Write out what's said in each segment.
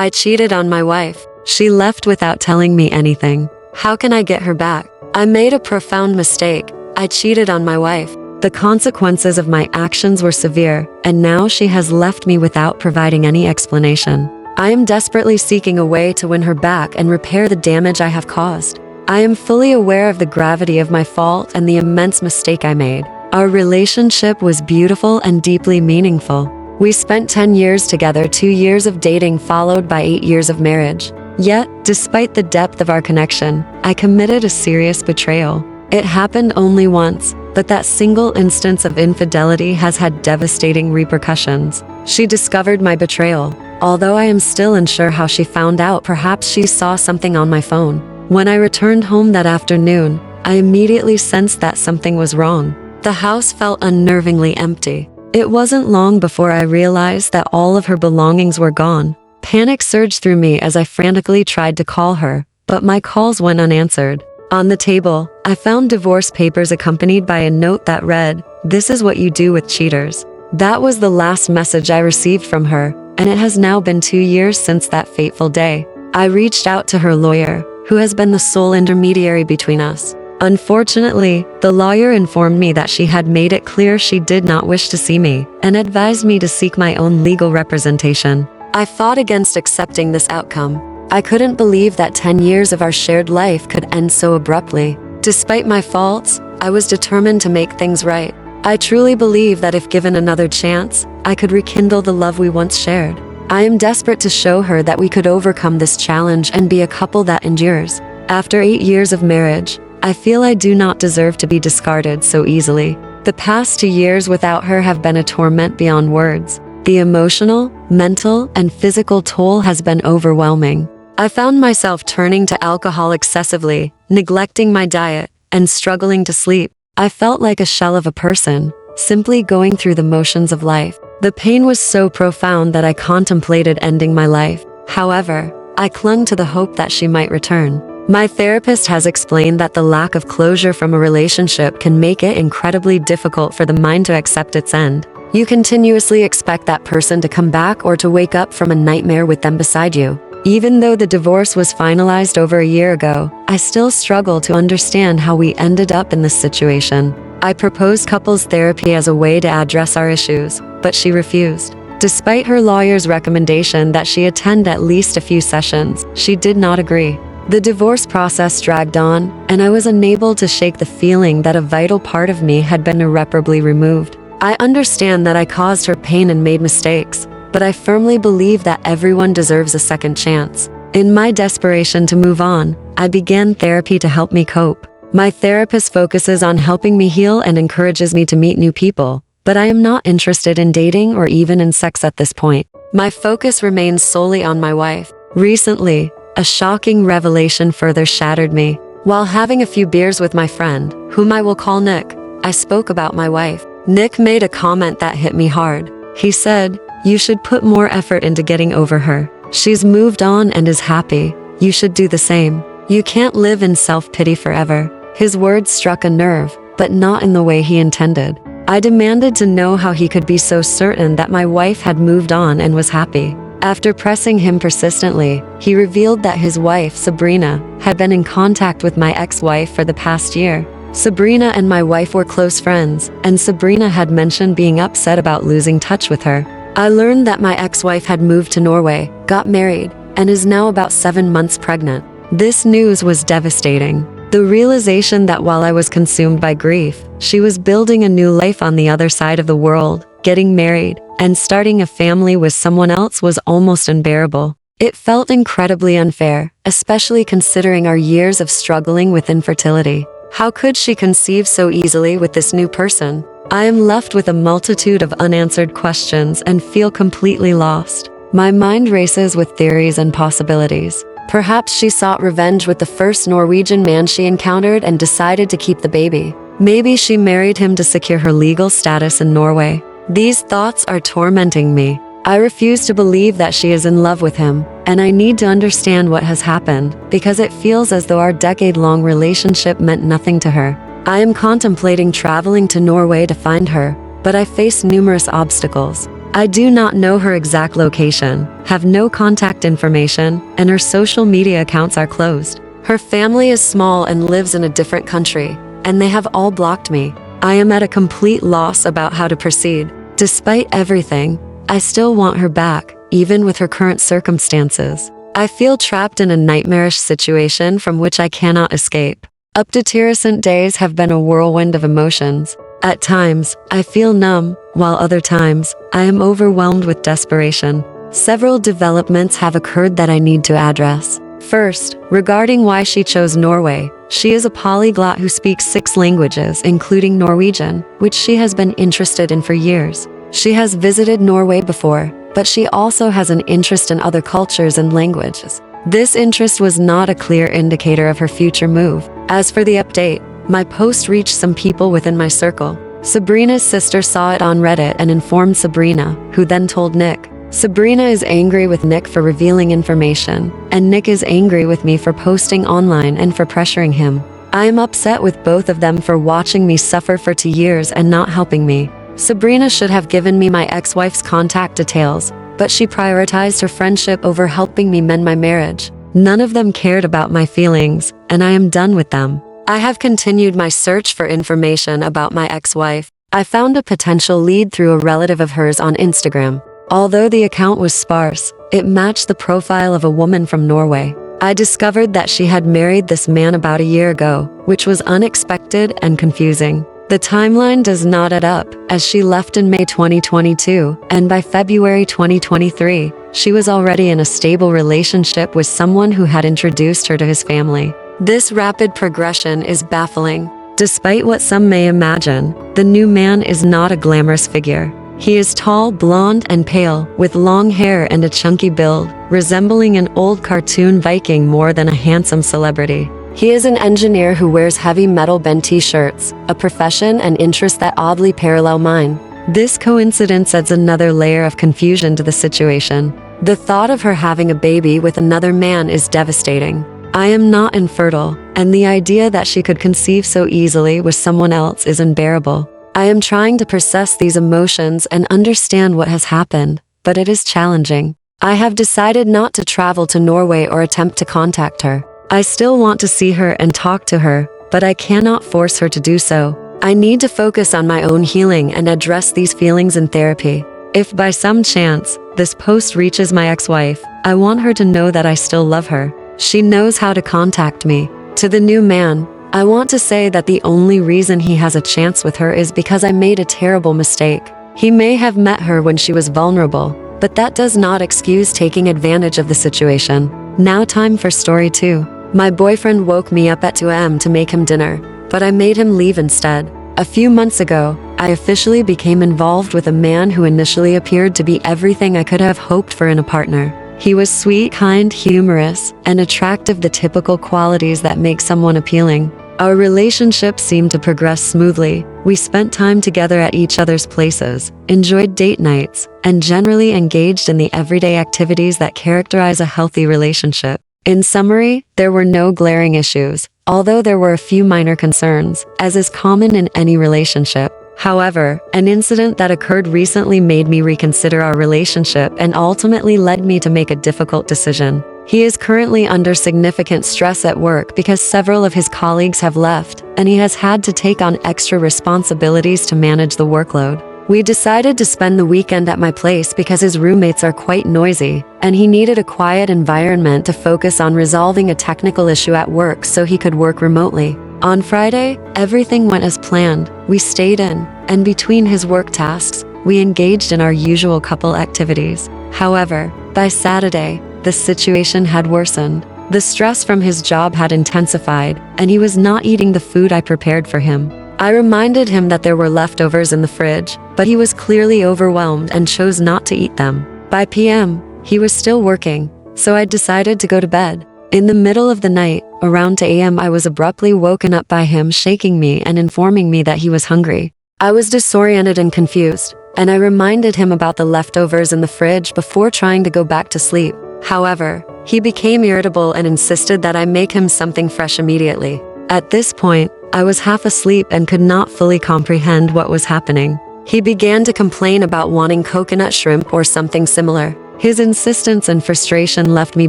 I cheated on my wife. She left without telling me anything. How can I get her back? I made a profound mistake. I cheated on my wife. The consequences of my actions were severe, and now she has left me without providing any explanation. I am desperately seeking a way to win her back and repair the damage I have caused. I am fully aware of the gravity of my fault and the immense mistake I made. Our relationship was beautiful and deeply meaningful. We spent 10 years together, 2 years of dating followed by 8 years of marriage. Yet, despite the depth of our connection, I committed a serious betrayal. It happened only once, but that single instance of infidelity has had devastating repercussions. She discovered my betrayal. Although I am still unsure how she found out, perhaps she saw something on my phone. When I returned home that afternoon, I immediately sensed that something was wrong. The house felt unnervingly empty. It wasn't long before I realized that all of her belongings were gone. Panic surged through me as I frantically tried to call her, but my calls went unanswered. On the table, I found divorce papers accompanied by a note that read, "This is what you do with cheaters." That was the last message I received from her, and it has now been 2 years since that fateful day. I reached out to her lawyer, who has been the sole intermediary between us. Unfortunately, the lawyer informed me that she had made it clear she did not wish to see me, and advised me to seek my own legal representation. I fought against accepting this outcome. I couldn't believe that 10 years of our shared life could end so abruptly. Despite my faults, I was determined to make things right. I truly believe that if given another chance, I could rekindle the love we once shared. I am desperate to show her that we could overcome this challenge and be a couple that endures. After 8 years of marriage, I feel I do not deserve to be discarded so easily. The past 2 years without her have been a torment beyond words. The emotional, mental, and physical toll has been overwhelming. I found myself turning to alcohol excessively, neglecting my diet, and struggling to sleep. I felt like a shell of a person, simply going through the motions of life. The pain was so profound that I contemplated ending my life. However, I clung to the hope that she might return. My therapist has explained that the lack of closure from a relationship can make it incredibly difficult for the mind to accept its end. You continuously expect that person to come back or to wake up from a nightmare with them beside you. Even though the divorce was finalized over a year ago, I still struggle to understand how we ended up in this situation. I proposed couples therapy as a way to address our issues, but she refused. Despite her lawyer's recommendation that she attend at least a few sessions, she did not agree. The divorce process dragged on, and I was unable to shake the feeling that a vital part of me had been irreparably removed. I understand that I caused her pain and made mistakes, but I firmly believe that everyone deserves a second chance. In my desperation to move on, I began therapy to help me cope. My therapist focuses on helping me heal and encourages me to meet new people, but I am not interested in dating or even in sex at this point. My focus remains solely on my wife. Recently, a shocking revelation further shattered me. While having a few beers with my friend, whom I will call Nick, I spoke about my wife. Nick made a comment that hit me hard. He said, "You should put more effort into getting over her. She's moved on and is happy. You should do the same. You can't live in self-pity forever." His words struck a nerve, but not in the way he intended. I demanded to know how he could be so certain that my wife had moved on and was happy. After pressing him persistently, he revealed that his wife, Sabrina, had been in contact with my ex-wife for the past year. Sabrina and my wife were close friends, and Sabrina had mentioned being upset about losing touch with her. I learned that my ex-wife had moved to Norway, got married, and is now about 7 months pregnant. This news was devastating. The realization that while I was consumed by grief, she was building a new life on the other side of the world, getting married, and starting a family with someone else was almost unbearable. It felt incredibly unfair, especially considering our years of struggling with infertility. How could she conceive so easily with this new person? I am left with a multitude of unanswered questions and feel completely lost. My mind races with theories and possibilities. Perhaps she sought revenge with the first Norwegian man she encountered and decided to keep the baby. Maybe she married him to secure her legal status in Norway. These thoughts are tormenting me. I refuse to believe that she is in love with him, and I need to understand what has happened, because it feels as though our decade-long relationship meant nothing to her. I am contemplating traveling to Norway to find her, but I face numerous obstacles. I do not know her exact location, have no contact information, and her social media accounts are closed. Her family is small and lives in a different country, and they have all blocked me. I am at a complete loss about how to proceed. Despite everything, I still want her back, even with her current circumstances. I feel trapped in a nightmarish situation from which I cannot escape. Up to recent days have been a whirlwind of emotions. At times, I feel numb, while other times, I am overwhelmed with desperation. Several developments have occurred that I need to address. First, regarding why she chose Norway, she is a polyglot who speaks 6 languages, including Norwegian, which she has been interested in for years. She has visited Norway before, but she also has an interest in other cultures and languages. This interest was not a clear indicator of her future move. As for the update, my post reached some people within my circle. Sabrina's sister saw it on Reddit and informed Sabrina, who then told Nick. Sabrina is angry with Nick for revealing information, and Nick is angry with me for posting online and for pressuring him. I am upset with both of them for watching me suffer for 2 years and not helping me. Sabrina should have given me my ex-wife's contact details, but she prioritized her friendship over helping me mend my marriage. None of them cared about my feelings, and I am done with them. I have continued my search for information about my ex-wife. I found a potential lead through a relative of hers on Instagram. Although the account was sparse, it matched the profile of a woman from Norway. I discovered that she had married this man about a year ago, which was unexpected and confusing. The timeline does not add up, as she left in May 2022, and by February 2023, she was already in a stable relationship with someone who had introduced her to his family. This rapid progression is baffling. Despite what some may imagine, the new man is not a glamorous figure. He is tall, blonde, and pale, with long hair and a chunky build, resembling an old cartoon Viking more than a handsome celebrity. He is an engineer who wears heavy metal bend t-shirts, a profession and interest that oddly parallel mine. This coincidence adds another layer of confusion to the situation. The thought of her having a baby with another man is devastating. I am not infertile, and the idea that she could conceive so easily with someone else is unbearable. I am trying to process these emotions and understand what has happened, but it is challenging. I have decided not to travel to Norway or attempt to contact her. I still want to see her and talk to her, but I cannot force her to do so. I need to focus on my own healing and address these feelings in therapy. If by some chance, this post reaches my ex-wife, I want her to know that I still love her. She knows how to contact me. To the new man, I want to say that the only reason he has a chance with her is because I made a terrible mistake. He may have met her when she was vulnerable, but that does not excuse taking advantage of the situation. Now time for story 2. My boyfriend woke me up at 2 a.m. to make him dinner, but I made him leave instead. A few months ago, I officially became involved with a man who initially appeared to be everything I could have hoped for in a partner. He was sweet, kind, humorous, and attractive, the typical qualities that make someone appealing. Our relationship seemed to progress smoothly. We spent time together at each other's places, enjoyed date nights, and generally engaged in the everyday activities that characterize a healthy relationship. In summary, there were no glaring issues, although there were a few minor concerns, as is common in any relationship. However, an incident that occurred recently made me reconsider our relationship and ultimately led me to make a difficult decision. He is currently under significant stress at work because several of his colleagues have left, and he has had to take on extra responsibilities to manage the workload. We decided to spend the weekend at my place because his roommates are quite noisy, and he needed a quiet environment to focus on resolving a technical issue at work so he could work remotely. On Friday, everything went as planned. We stayed in, and between his work tasks, we engaged in our usual couple activities. However, by Saturday, the situation had worsened. The stress from his job had intensified, and he was not eating the food I prepared for him. I reminded him that there were leftovers in the fridge, but he was clearly overwhelmed and chose not to eat them. By PM, he was still working, so I decided to go to bed. In the middle of the night, around 2 a.m., I was abruptly woken up by him shaking me and informing me that he was hungry. I was disoriented and confused, and I reminded him about the leftovers in the fridge before trying to go back to sleep. However, he became irritable and insisted that I make him something fresh immediately. At this point, I was half asleep and could not fully comprehend what was happening. He began to complain about wanting coconut shrimp or something similar. His insistence and frustration left me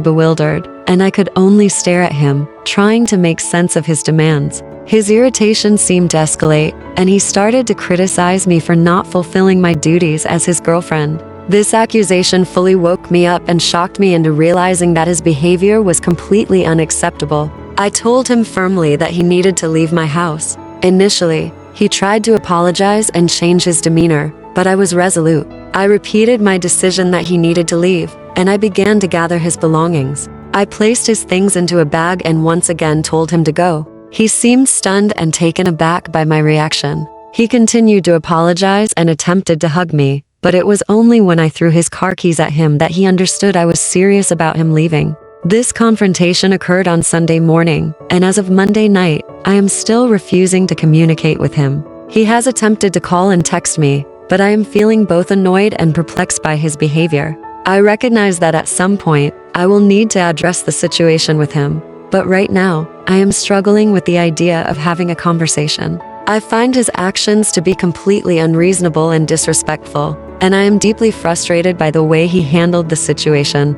bewildered, and I could only stare at him, trying to make sense of his demands. His irritation seemed to escalate, and he started to criticize me for not fulfilling my duties as his girlfriend. This accusation fully woke me up and shocked me into realizing that his behavior was completely unacceptable. I told him firmly that he needed to leave my house. Initially, he tried to apologize and change his demeanor, but I was resolute. I repeated my decision that he needed to leave, and I began to gather his belongings. I placed his things into a bag and once again told him to go. He seemed stunned and taken aback by my reaction. He continued to apologize and attempted to hug me, but it was only when I threw his car keys at him that he understood I was serious about him leaving. This confrontation occurred on Sunday morning, and as of Monday night, I am still refusing to communicate with him. He has attempted to call and text me, but I am feeling both annoyed and perplexed by his behavior. I recognize that at some point, I will need to address the situation with him, but right now, I am struggling with the idea of having a conversation. I find his actions to be completely unreasonable and disrespectful, and I am deeply frustrated by the way he handled the situation.